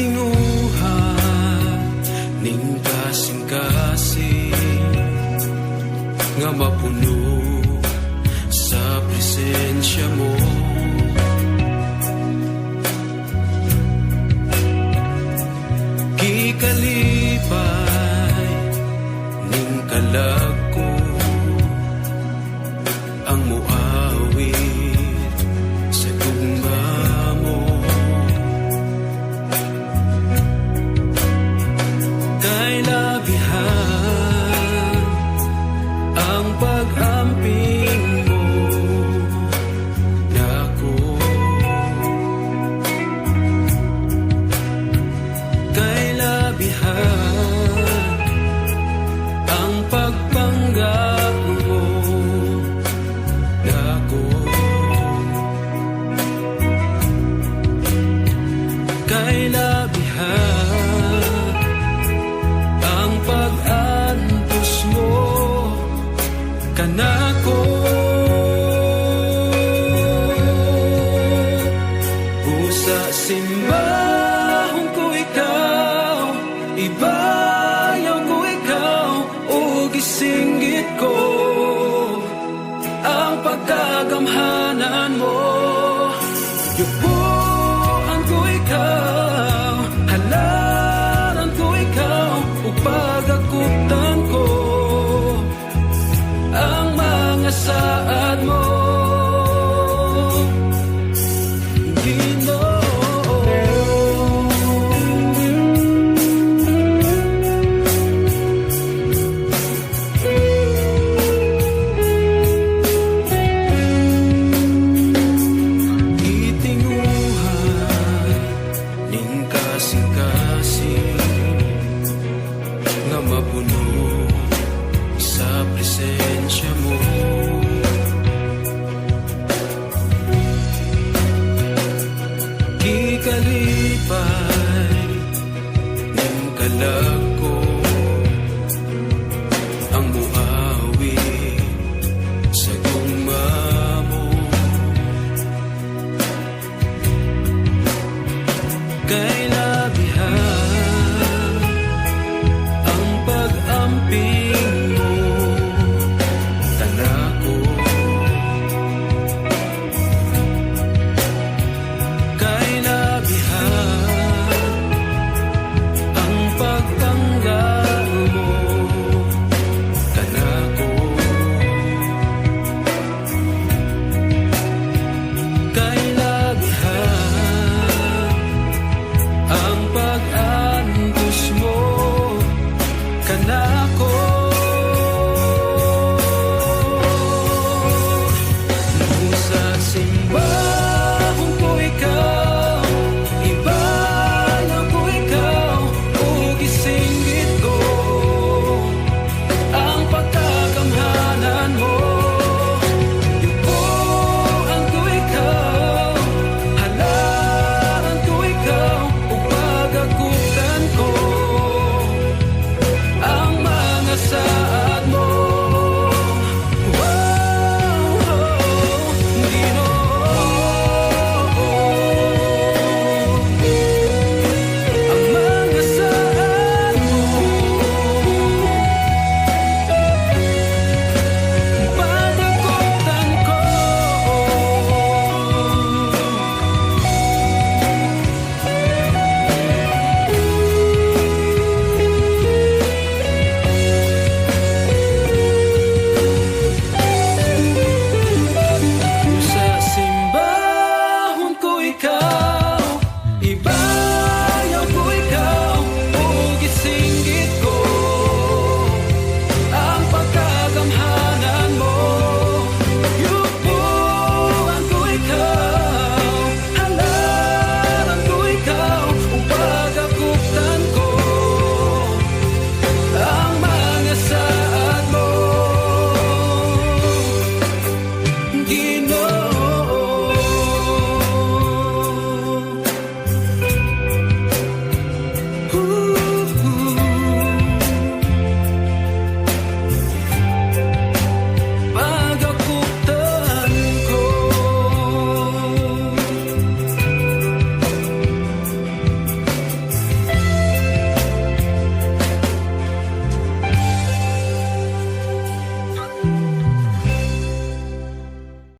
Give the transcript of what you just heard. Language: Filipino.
Gitinguha ning kasing-kasing nga mapuno sa presensya mo. Gikalipay ning kalag ko ang muawit sa gugma mo. Kay labihan ang pag-amping mo nako. Kay labihan ang pagpanggap mo nako. Kay labihan ang pag-antos mo kanako. Pusa simbahon ko ikaw, ibayaw ko ikaw, o gisinggit ko ang pagkagamhanan mo. Yupuan ko ikaw, halaran ko ikaw, ug pagakutan ko ang mga saad mo. Mapuno sa presensya mo. Gikalipay ng kalag